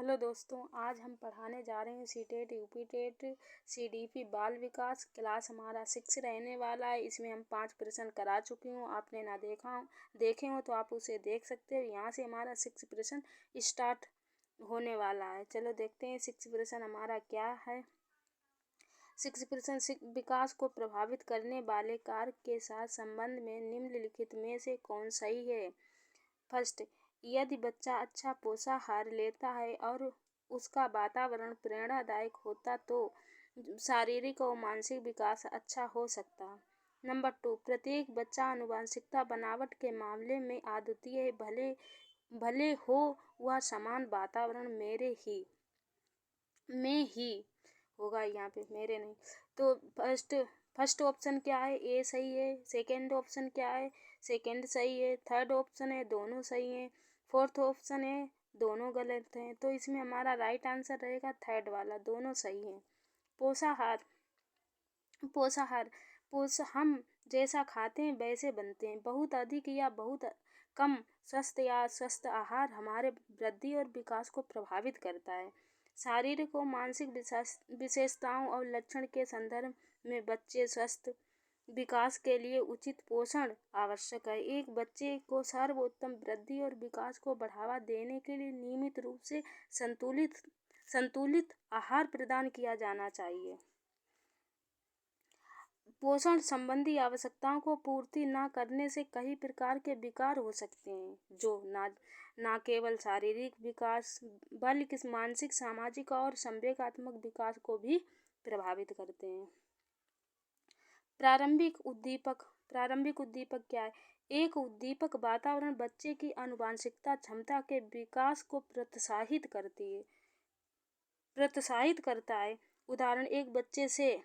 Hello दोस्तों, आज हम पढ़ाने जा रहे हैं सीटेट यूपीटेट सीडीपी बाल विकास। क्लास हमारा 6 रहने वाला है। इसमें हम 5 प्रश्न करा चुकी हूँ। आपने ना देखे हो तो आप उसे देख सकते हो। यहाँ से हमारा 6 प्रश्न स्टार्ट होने वाला है। चलो देखते हैं 6 प्रश्न हमारा क्या है। 6 प्रश्न विकास को प्रभावित करने वाले कारक के साथ संबंध में निम्नलिखित में से कौन सही है। फर्स्ट, यदि बच्चा अच्छा पोषाहार लेता है और उसका वातावरण प्रेरणादायक होता तो शारीरिक और मानसिक विकास अच्छा हो सकता। नंबर 2, प्रत्येक बच्चा आनुवंशिकता बनावट के मामले में अद्वितीय है, भले हो वह समान वातावरण में ही होगा। यहाँ पे मेरे नहीं। तो फर्स्ट ऑप्शन क्या है, ए सही है। सेकंड ऑप्शन क्या है, सेकंड सही है। थर्ड ऑप्शन है, दोनों सही हैं। फोर्थ ऑप्शन है, दोनों गलत हैं। तो इसमें हमारा राइट आंसर रहेगा थर्ड वाला, दोनों सही हैं। पोषाहार हम जैसा खाते हैं वैसे बनते हैं। बहुत अधिक या बहुत कम स्वस्थ आहार हमारे वृद्धि और विकास को प्रभावित करता है। शारीरिक और मानसिक विशेषताओं और लक्षण के संदर्भ में बच्चे स्वस्थ विकास के लिए उचित पोषण आवश्यक है। एक बच्चे को सर्वोत्तम वृद्धि और विकास को बढ़ावा देने के लिए नियमित रूप से संतुलित आहार प्रदान किया जाना चाहिए। पोषण संबंधी आवश्यकताओं को पूर्ति न करने से कई प्रकार के विकार हो सकते हैं, जो न केवल शारीरिक विकास बल्कि मानसिक, सामाजिक और संवेगात्मक विकास को भी प्रभावित करते हैं। प्रारंभिक उद्दीपक क्या है। एक उद्दीपक वातावरण बच्चे की आनुवंशिकता क्षमता के विकास को प्रोत्साहित करता है। उदाहरण, एक बच्चे से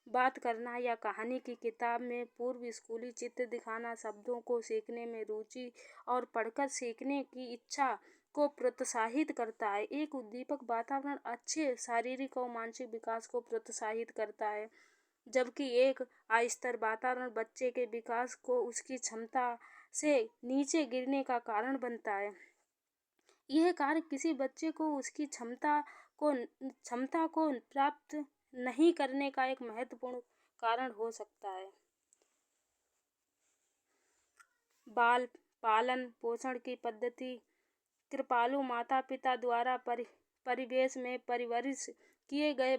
बात करना या कहानी की किताब में पूर्व स्कूली चित्र दिखाना शब्दों को सीखने में रुचि और पढ़कर सीखने की इच्छा को प्रोत्साहित करता है। एक उद्दीपक वातावरण अच्छे शारीरिक और मानसिक विकास को प्रोत्साहित करता है, जबकि एक अस्थिर वातावरण बच्चे के विकास को उसकी क्षमता से नीचे गिरने का कारण बनता है। यह कार्य किसी बच्चे को उसकी क्षमता को प्राप्त नहीं करने का एक महत्वपूर्ण कारण हो सकता है। बाल पालन पोषण की पद्धति। कृपालु माता पिता द्वारा परिवेश में परवरिश किए गए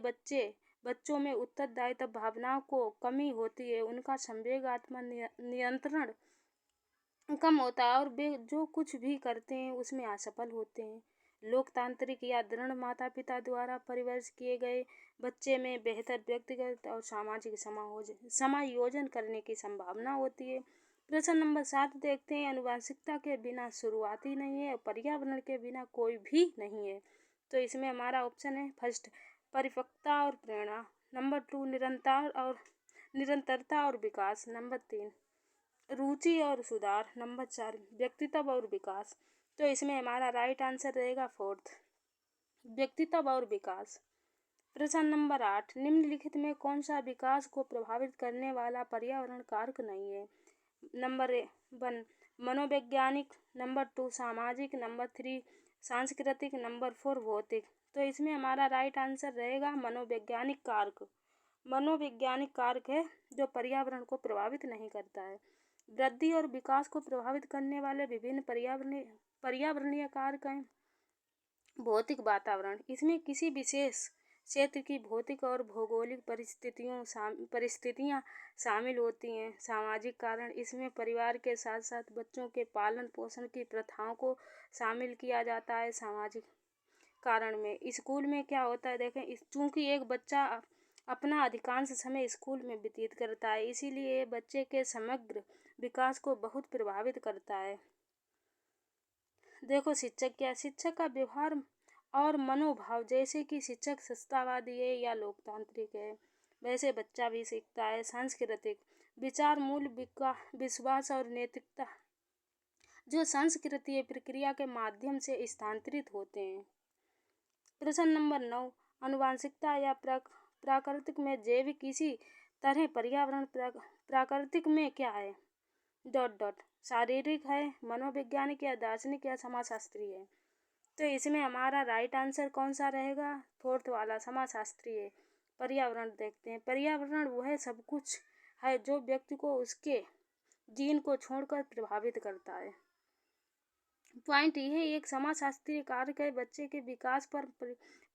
बच्चों में उत्तरदायित्व भावनाओं को कमी होती है। उनका संवेगात्मक नियंत्रण कम होता है और वे जो कुछ भी करते हैं उसमें असफल होते हैं। लोकतांत्रिक या दृढ़ माता पिता द्वारा परिवर्तित किए गए बच्चे में बेहतर व्यक्तिगत और सामाजिक समायोजन करने की संभावना होती है। प्रश्न नंबर 7 देखते हैं। आनुवंशिकता के बिना शुरुआती नहीं है और पर्यावरण के बिना कोई भी नहीं है। तो इसमें हमारा ऑप्शन है फर्स्ट, परिपक्वता और प्रेरणा। नंबर 2, निरंतरता और विकास। नंबर 3, रुचि और सुधार। नंबर 4, व्यक्तित्व और विकास। तो इसमें हमारा राइट आंसर रहेगा फोर्थ, व्यक्तित्व और विकास। प्रश्न नंबर 8, निम्नलिखित में कौन सा विकास को प्रभावित करने वाला पर्यावरण कारक नहीं है। नंबर 1, मनोवैज्ञानिक। नंबर 2, सामाजिक। नंबर 3, सांस्कृतिक। नंबर 4, भौतिक। तो इसमें हमारा राइट आंसर रहेगा मनोवैज्ञानिक कारक। मनोवैज्ञानिक कारक है जो पर्यावरण को प्रभावित नहीं करता है। वृद्धि और विकास को प्रभावित करने वाले विभिन्न पर्यावरणीय कारक हैं। भौतिक वातावरण, इसमें किसी विशेष क्षेत्र की भौतिक और भौगोलिक परिस्थितियां शामिल होती हैं। सामाजिक कारण, इसमें परिवार के साथ साथ बच्चों के पालन पोषण की प्रथाओं को शामिल किया जाता है। सामाजिक कारण में स्कूल में क्या होता है, देखें, चूंकि एक बच्चा अपना अधिकांश समय स्कूल में व्यतीत करता है, इसीलिए बच्चे के समग्र विकास को बहुत प्रभावित करता है। देखो शिक्षक का व्यवहार और मनोभाव, जैसे कि शिक्षक सत्तावादी है या लोकतांत्रिक है वैसे बच्चा भी सीखता है। सांस्कृतिक विचार, मूल विश्वास और नैतिकता जो सांस्कृतिक प्रक्रिया के माध्यम से स्थानांतरित होते हैं। प्रश्न नंबर 9, आनुवंशिकता या प्राकृतिक में जैविक किसी तरह पर्यावरण प्राकृतिक में क्या है शारीरिक है, मनोवैज्ञानिक या दार्शनिक या समाजशास्त्री है। तो इसमें हमारा राइट आंसर कौन सा रहेगा? फोर्थ वाला, समाजशास्त्रीय। पर्यावरण देखते हैं। पर्यावरण वह सब कुछ है जो व्यक्ति को उसके जीन को छोड़कर प्रभावित करता है। पॉइंट यह एक समाजशास्त्रीय कारक है। बच्चे के विकास पर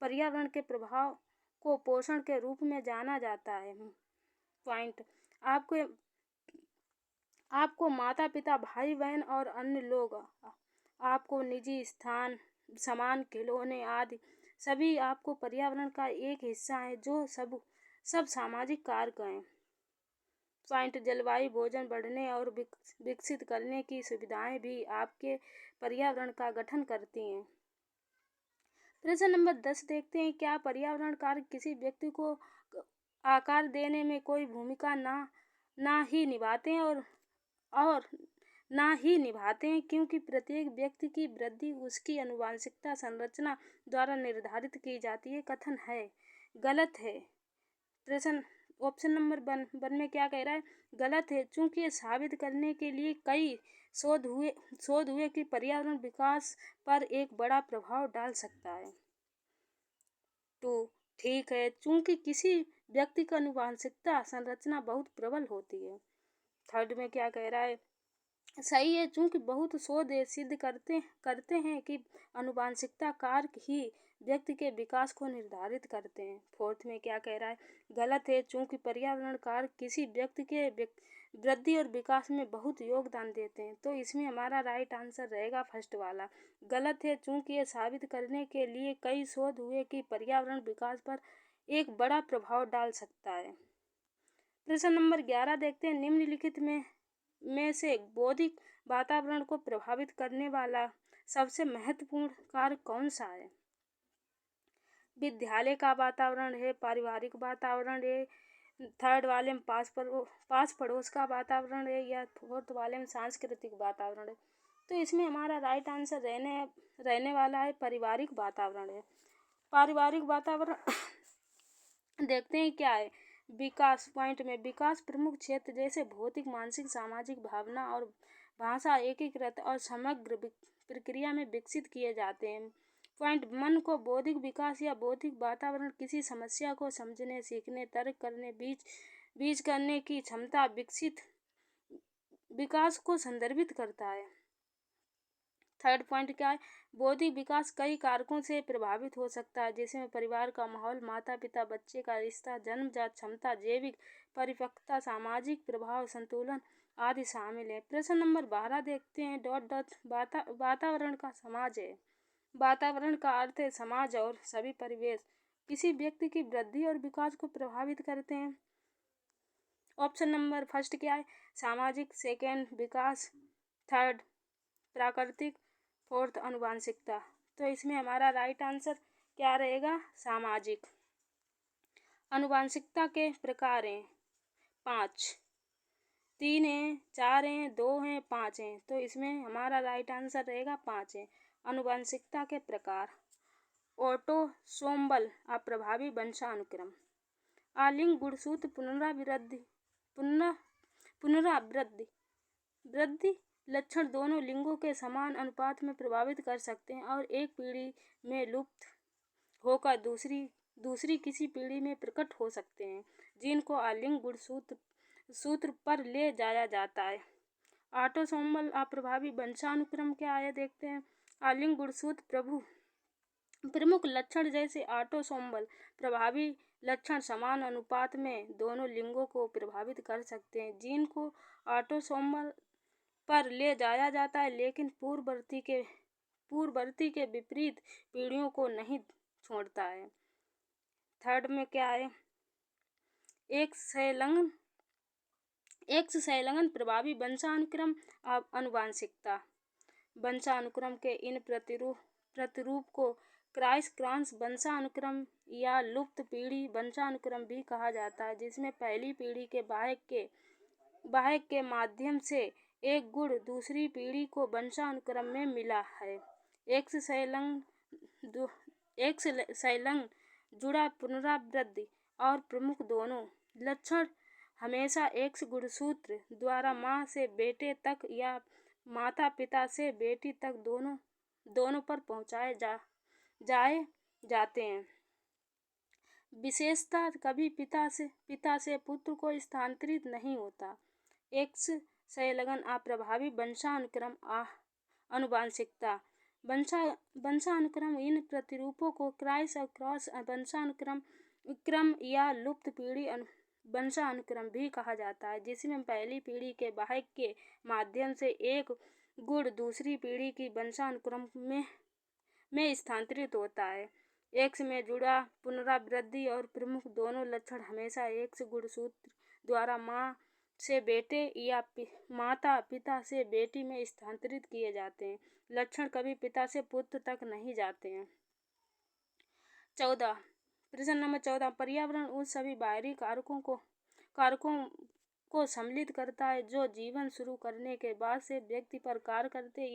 पर्यावरण के प्रभाव को पोषण के रूप में जाना जाता है। पॉइंट आपको माता पिता, भाई बहन और अन्य लोग आपको निजी स्थान, सामान, खिलौने आदि सभी आपको पर्यावरण का एक हिस्सा है जो सब सामाजिक कारक हैं। पॉइंट जलवायु, भोजन बढ़ने और विकसित करने की सुविधाएं भी आपके पर्यावरण का गठन करती हैं। प्रश्न नंबर 10 देखते हैं। क्या पर्यावरण कारक किसी व्यक्ति को आकार देने में कोई भूमिका ना ही निभाते हैं और ना ही निभाते हैं, क्योंकि प्रत्येक व्यक्ति की वृद्धि उसकी आनुवंशिकता संरचना द्वारा निर्धारित की जाती है? कथन है गलत है। प्रश्न ऑप्शन नंबर वन में क्या कह रहा है? गलत है, चूंकि ये साबित करने के लिए कई शोध हुए कि पर्यावरण विकास पर एक बड़ा प्रभाव डाल सकता है। तो ठीक है, चूंकि किसी व्यक्ति का आनुवंशिकता संरचना बहुत प्रबल होती है। थर्ड में क्या कह रहा है? सही है, चूंकि बहुत शोध सिद्ध करते हैं कि आनुवंशिकता कारक ही व्यक्ति के विकास को निर्धारित करते हैं। फोर्थ में क्या कह रहा है? गलत है, चूंकि पर्यावरण कारक किसी व्यक्ति के वृद्धि और विकास में बहुत योगदान देते हैं। तो इसमें हमारा राइट आंसर रहेगा फर्स्ट वाला। गलत है, चूंकि ये साबित करने के लिए कई शोध हुए कि पर्यावरण विकास पर एक बड़ा प्रभाव डाल सकता है। प्रश्न नंबर 11 देखते हैं। निम्नलिखित में से बौद्धिक वातावरण को प्रभावित करने वाला सबसे महत्वपूर्ण कारक कौन सा है? विद्यालय का वातावरण है, पारिवारिक वातावरण है, थर्ड वाले में पास पड़ोस का वातावरण है, या फोर्थ वाले में सांस्कृतिक वातावरण है? तो इसमें हमारा राइट आंसर रहने वाला है पारिवारिक वातावरण है। पारिवारिक वातावरण देखते हैं क्या है। विकास पॉइंट में विकास प्रमुख क्षेत्र जैसे भौतिक, मानसिक, सामाजिक, भावना और भाषा एकीकृत और समग्र प्रक्रिया में विकसित किए जाते हैं। पॉइंट मन को बौद्धिक विकास या बौद्धिक वातावरण किसी समस्या को समझने, सीखने, तर्क करने, बीज करने की क्षमता विकास को संदर्भित करता है। थर्ड पॉइंट क्या है? बौद्धिक विकास कई कारकों से प्रभावित हो सकता है, जिसमें परिवार का माहौल, माता पिता, बच्चे का रिश्ता, जन्मजात क्षमता, जैविक परिपक्वता, सामाजिक प्रभाव, संतुलन आदि शामिल है। प्रश्न नंबर 12 देखते हैं। वातावरण का समाज है। वातावरण का अर्थ है समाज और सभी परिवेश किसी व्यक्ति की वृद्धि और विकास को प्रभावित करते हैं। ऑप्शन नंबर फर्स्ट क्या है? सामाजिक, सेकेंड विकास, थर्ड प्राकृतिक, फोर्थ आनुवंशिकता। तो इसमें हमारा राइट आंसर क्या रहेगा? सामाजिक। आनुवंशिकता के प्रकार हैं 5, 3 हैं, 4 हैं, 2 हैं, 5 हैं। तो इसमें हमारा राइट आंसर रहेगा 5 है। आनुवंशिकता के प्रकार: ऑटोसोमल अप्रभावी वंशानुक्रम, आलिंग गुणसूत्र पुनरावृत्ति लक्षण दोनों लिंगों के समान अनुपात में प्रभावित कर सकते हैं और एक पीढ़ी में लुप्त होकर दूसरी किसी पीढ़ी में प्रकट हो सकते हैं, जिनको आलिंग गुणसूत्र पर ले जाया जाता है। ऑटोसोमल अप्रभावी वंशानुक्रम क्या है देखते हैं। आलिंग गुणसूत्र प्रमुख लक्षण जैसे ऑटोसोमल प्रभावी लक्षण समान अनुपात में दोनों लिंगों को प्रभावित कर सकते हैं। जीन को ऑटोसोमल पर ले जाया जाता है, लेकिन पूर्ववर्ती के विपरीत पीढ़ियों को नहीं छोड़ता है। थर्ड में क्या है? एक संलग्न प्रभावी वंशानुक्रम आनुवंशिकता। वंशानुक्रम के इन प्रतिरूप को क्रॉस वंशानुक्रम या लुप्त पीढ़ी वंशानुक्रम भी कहा जाता है, जिसमें पहली पीढ़ी के वाहक के माध्यम से एक गुण दूसरी पीढ़ी को वंशानुक्रम में मिला है। एक संलग्न जुड़ा पुनरावृत्ति और प्रमुख दोनों लक्षण हमेशा एक्स गुणसूत्र द्वारा माँ से बेटे तक या माता पिता से बेटी तक दोनों पर पहुँचाए जाए जाते हैं। विशेषता कभी पिता से पुत्र को स्थानांतरित नहीं होता। एक्स संलग्न अप्रभावी वंशानुक्रम आनुवांशिकता वंशानुक्रम इन प्रतिरूपों को क्रॉस और क्रॉस वंशानुक्रम या लुप्त पीढ़ी वंशानुक्रम भी कहा जाता है, जिसमें पहली पीढ़ी के वाहक के माध्यम से एक गुण दूसरी पीढ़ी की वंशानुक्रम में स्थानांतरित होता है। एक्स में जुड़ा पुनरावृत्ति और प्रमुख दोनों लक्षण हमेशा एक्स गुणसूत्र द्वारा माँ से बेटे या माता पिता से बेटी में स्थानांतरित किए जाते हैं। लक्षण कभी पिता से पुत्र तक नहीं जाते हैं। 14 प्रश्न नंबर 14 पर्यावरण उन सभी बाहरी कारकों को सम्मिलित करता है जो जीवन शुरू करने के बाद से व्यक्ति पर कार्य करते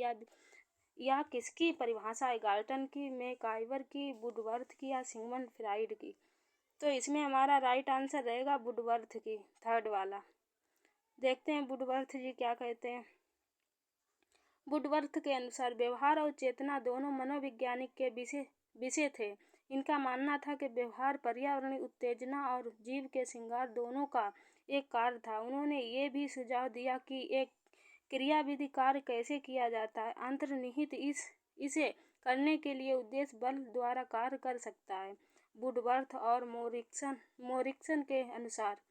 या किसकी परिभाषा है? गाल्टन की, मैकआइवर की, वुडवर्थ की या सिगमंड फ्राइड की? तो इसमें हमारा राइट आंसर रहेगा वुडवर्थ की, थर्ड वाला। देखते हैं वुडवर्थ जी क्या कहते हैं। वुडवर्थ के अनुसार व्यवहार और चेतना दोनों मनोवैज्ञानिक के विषय थे। इनका मानना था कि व्यवहार पर्यावरणीय उत्तेजना और जीव के श्रृंगार दोनों का एक कार्य था। उन्होंने ये भी सुझाव दिया कि एक क्रियाविधि कार्य कैसे किया जाता है, अंतर्निहित इसे करने के लिए उद्देश्य बल द्वारा कार्य कर सकता है। वुडवर्थ और मोरिक्सन के अनुसार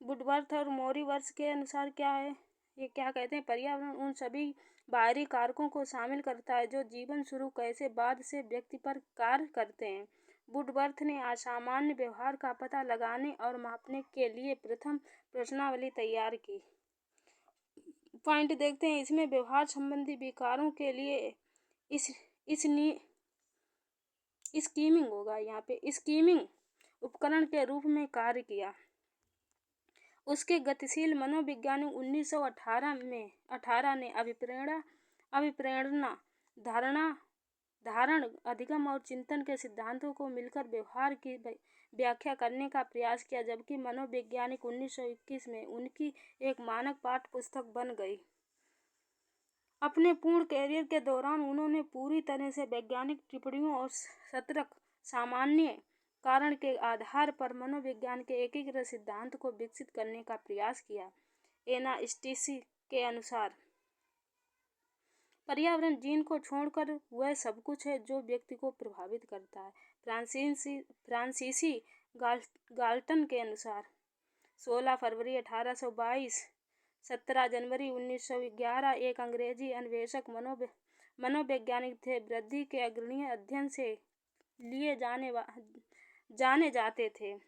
वुडवर्थ और मोरिवर्स के अनुसार क्या है, ये क्या कहते हैं? पर्यावरण उन सभी बाहरी कारकों को शामिल करता है जो जीवन शुरू कैसे बाद से व्यक्ति पर कार्य करते हैं। वुडवर्थ ने असामान्य व्यवहार का पता लगाने और मापने के लिए प्रथम प्रश्नावली तैयार की। पॉइंट देखते हैं इसमें। व्यवहार संबंधी विकारों के लिए स्कीमिंग होगा, यहाँ पे स्कीमिंग उपकरण के रूप में कार्य किया। उसके गतिशील मनोविज्ञानी 1918 ने अभिप्रेरणा धारण अधिगम और चिंतन के सिद्धांतों को मिलकर व्यवहार की व्याख्या करने का प्रयास किया, जबकि मनोवैज्ञानिक 1921 में उनकी एक मानक पाठ्य पुस्तक बन गई। अपने पूर्ण कैरियर के दौरान उन्होंने पूरी तरह से वैज्ञानिक टिप्पणियों और सतर्क सामान्य कारण के आधार पर मनोविज्ञान के एकीकृत सिद्धांत को विकसित करने का प्रयास किया। एना स्टीसी के अनुसार पर्यावरण जीन को छोड़कर वह सब कुछ है जो व्यक्ति को प्रभावित करता है। फ्रांसीसी गाल्टन के अनुसार 16 फरवरी 1822, 17 जनवरी 1911 एक अंग्रेजी अन्वेषक मनोवैज्ञानिक थे। वृद्धि के अग्रणी अध्ययन से लिए जाने जाते थे।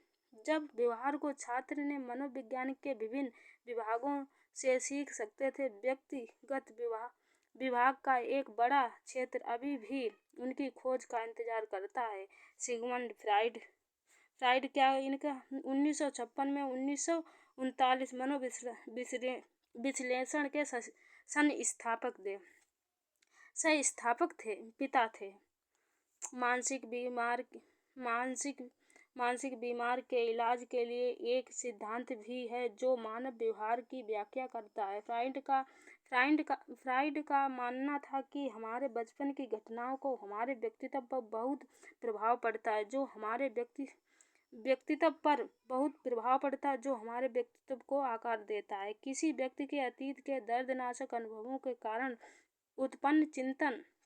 जब व्यवहार को छात्र ने मनोविज्ञान के विभिन्न विभागों से सीख सकते थे, व्यक्तिगत विभाग का एक बड़ा क्षेत्र अभी भी उनकी खोज का इंतजार करता है। सिगमंड फ्राइड क्या इनका 1956 में 1939 मनोविश्लेषण के संस्थापक थे, पिता थे। मानसिक बीमार के इलाज के लिए एक सिद्धांत भी है जो मानव व्यवहार की व्याख्या करता है। फ्राइड का मानना था कि हमारे बचपन की घटनाओं को हमारे व्यक्तित्व पर बहुत प्रभाव पड़ता है, जो हमारे व्यक्तित्व को आकार देता है। किसी व्यक्ति के अतीत के दर्दनाक अनुभवों के कारण उत्पन्न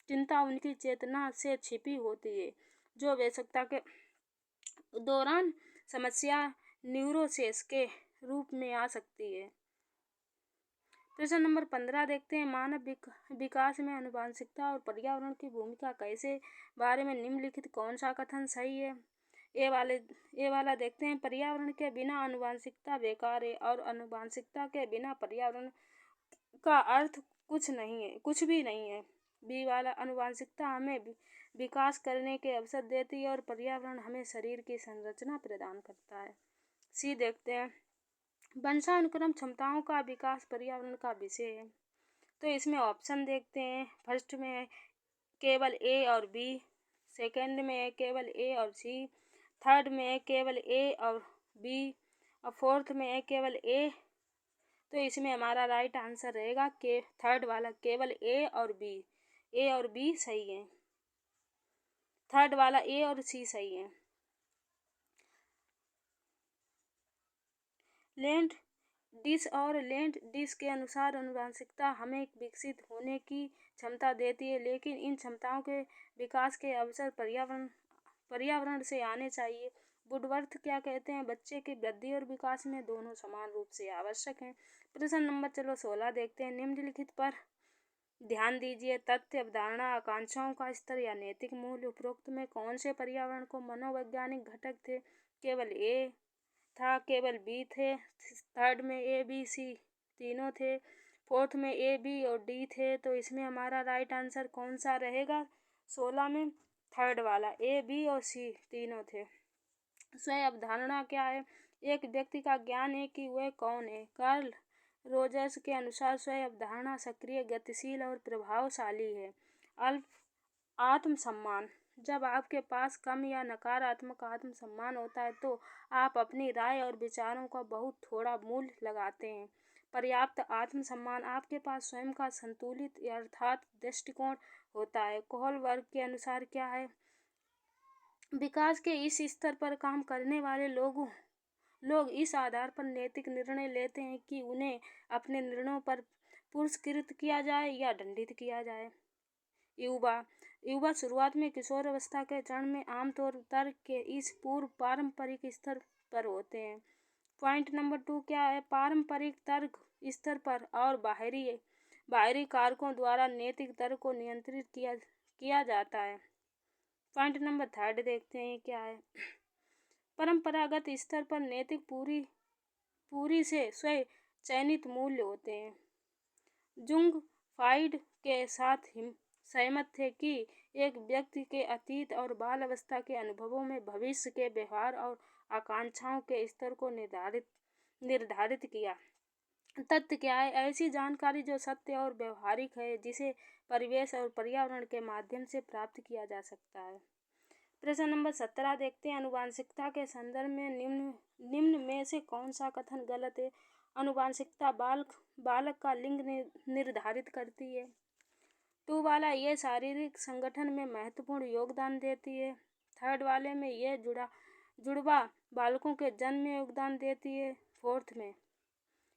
चिंता उनकी चेतना से छिपी होती है, जो आवश्यकता के दौरान समस्या न्यूरोसिस के रूप में आ सकती है। प्रश्न नंबर 15 देखते हैं। मानव विकास में आनुवंशिकता और पर्यावरण की भूमिका कैसे बारे में निम्नलिखित कौन सा कथन सही है? ए वाला देखते हैं। पर्यावरण के बिना आनुवंशिकता बेकार है और आनुवंशिकता के बिना पर्यावरण का अर्थ कुछ भी नहीं है। बी वाला आनुवंशिकता हमें विकास करने के अवसर देती है और पर्यावरण हमें शरीर की संरचना प्रदान करता है। सी देखते हैं। वंशानुक्रम क्षमताओं का विकास पर्यावरण का विषय है। तो इसमें ऑप्शन देखते हैं। फर्स्ट में केवल ए और बी, सेकंड में केवल ए और सी, थर्ड में केवल ए और बी और फोर्थ में केवल ए। तो इसमें हमारा राइट आंसर रहेगा के थर्ड वाला, केवल ए और बी। ए और बी सही है, थर्ड वाला ए और सी सही है। लैंड डिश और लैंड डिश के अनुसार आनुवंशिकता हमें विकसित होने की क्षमता देती है, लेकिन इन क्षमताओं के विकास के अवसर पर्यावरण से आने चाहिए। वुडवर्थ क्या कहते हैं? बच्चे की वृद्धि और विकास में दोनों समान रूप से आवश्यक हैं। प्रश्न नंबर 16 देखते हैं। निम्नलिखित पर ध्यान दीजिए। तथ्य, अवधारणा, आकांक्षाओं का स्तर या नैतिक मूल्य। उपरोक्त में कौन से पर्यावरण को मनोवैज्ञानिक घटक थे? केवल ए था, केवल बी थे, थर्ड में ए बी सी तीनों थे, फोर्थ में ए बी और डी थे। तो इसमें हमारा राइट आंसर कौन सा रहेगा? 16 में थर्ड वाला, ए बी और सी तीनों थे। स्वयं अवधारणा क्या है? एक व्यक्ति का ज्ञान है कि वह कौन है। कार्ल रोजर्स के अनुसार स्वयं अवधारणा सक्रिय, गतिशील और प्रभावशाली है। अल्प आत्मसम्मान, जब आपके पास कम या नकारात्मक आत्मसम्मान होता है तो आप अपनी राय और विचारों का बहुत थोड़ा मूल्य लगाते हैं। पर्याप्त आत्मसम्मान, आपके पास स्वयं का संतुलित अर्थात दृष्टिकोण होता है। कोहलबर्ग के अनुसार क्या है? विकास के इस स्तर पर काम करने वाले लोग इस आधार पर नैतिक निर्णय लेते हैं कि उन्हें अपने निर्णयों पर पुरस्कृत किया जाए या दंडित किया जाए। युवा शुरुआत में किशोर अवस्था के चरण में आमतौर तर्क के इस पूर्व पारंपरिक स्तर पर होते हैं। पॉइंट नंबर 2 क्या है? पारंपरिक तर्क स्तर पर और बाहरी कारकों द्वारा नैतिक तर्क को नियंत्रित किया जाता है। पॉइंट नंबर 3 देखते हैं क्या है? परंपरागत स्तर पर नैतिक पूरी से स्वयं चयनित मूल्य होते हैं। जुंग फ्राइड के साथ सहमत थे कि एक व्यक्ति के अतीत और बाल अवस्था के अनुभवों में भविष्य के व्यवहार और आकांक्षाओं के स्तर को निर्धारित किया। तथ्य क्या है? ऐसी जानकारी जो सत्य और व्यवहारिक है, जिसे परिवेश और पर्यावरण के माध्यम से प्राप्त किया जा सकता है। प्रश्न नंबर 17 देखते हैं। आनुवंशिकता के संदर्भ में निम्न में से कौन सा कथन गलत है? आनुवंशिकता बालक का लिंग निर्धारित करती है। 2 वाला, ये शारीरिक संगठन में महत्वपूर्ण योगदान देती है। थर्ड वाले में ये जुड़वा बालकों के जन्म में योगदान देती है। फोर्थ में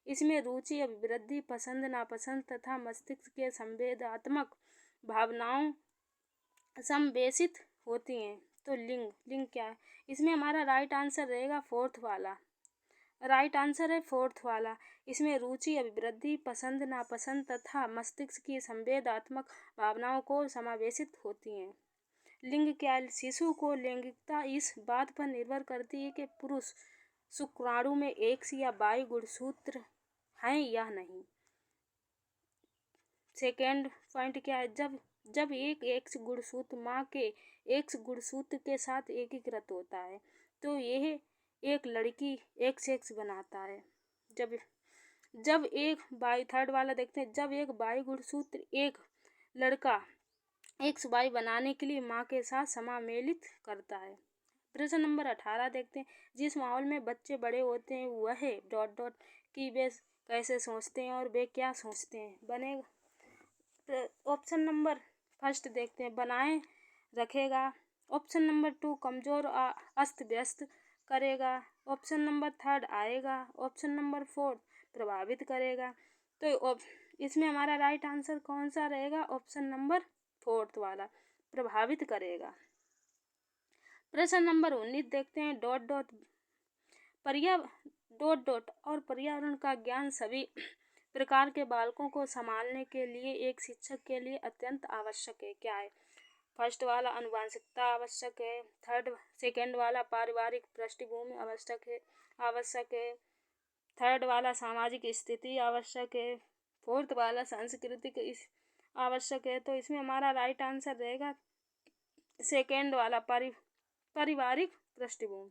इसमें रुचि, अभिवृद्धि, पसंद नापसंद तथा मस्तिष्क के संवेदनात्मक भावनाओं सम्वेषित होती हैं। तो लिंग क्या है? इसमें हमारा राइट आंसर रहेगा फोर्थ वाला। राइट आंसर है फोर्थ वाला। इसमें रुचि, अभिवृद्धि, पसंद नापसंद तथा मस्तिष्क की संवेदनात्मक भावनाओं को समावेशित होती हैं। लिंग क्या है? शिशु को लैंगिकता इस बात पर निर्भर करती है कि पुरुष शुक्राणु में एक्स या वाई गुणसूत्र हैं या नहीं। सेकेंड पॉइंट क्या है? जब एक एक्स गुणसूत्र माँ के एक्स गुणसूत्र के साथ एकीकृत होता है तो यह एक लड़की एक्स बनाता है। जब एक वाई, थर्ड वाला देखते हैं, जब एक वाई गुणसूत्र एक लड़का एक्स वाई बनाने के लिए माँ के साथ समामेलित करता है। प्रश्न नंबर 18 देखते हैं। जिस माहौल में बच्चे बड़े होते हैं वह कि वे कैसे सोचते हैं और वे क्या सोचते हैं बनेगा। ऑप्शन नंबर फर्स्ट देखते हैं, बनाए रखेगा। ऑप्शन नंबर 2, कमजोर अस्त व्यस्त करेगा। ऑप्शन नंबर 3, आएगा। ऑप्शन नंबर 4, प्रभावित करेगा। तो इसमें हमारा राइट आंसर कौन सा रहेगा? ऑप्शन नंबर 4 वाला, प्रभावित करेगा। प्रश्न नंबर 19 देखते हैं। और पर्यावरण का ज्ञान सभी प्रकार के बालकों को संभालने के लिए एक शिक्षक के लिए अत्यंत आवश्यक है। क्या है? फर्स्ट वाला, आनुवंशिकता आवश्यक है। सेकंड वाला, पारिवारिक पृष्ठभूमि आवश्यक है। थर्ड वाला, सामाजिक स्थिति आवश्यक है। फोर्थ वाला, सांस्कृतिक आवश्यक है। तो इसमें हमारा राइट आंसर रहेगा सेकंड वाला, पारिवारिक पृष्ठभूमि।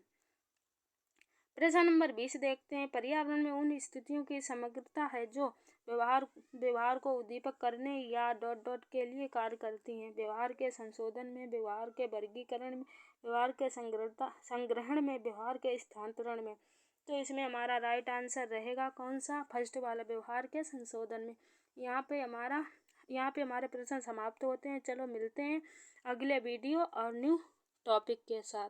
प्रश्न नंबर 20 देखते हैं। पर्यावरण में उन स्थितियों की समग्रता है जो व्यवहार को उद्दीपक करने या के लिए कार्य करती हैं। व्यवहार के संशोधन में, व्यवहार के वर्गीकरण में, व्यवहार के संग्रहण में, व्यवहार के स्थानांतरण में। तो इसमें हमारा राइट आंसर रहेगा कौन सा, फर्स्ट वाला, व्यवहार के संशोधन में। यहाँ पे हमारे प्रश्न समाप्त होते हैं। चलो मिलते हैं अगले वीडियो और न्यू टॉपिक के साथ।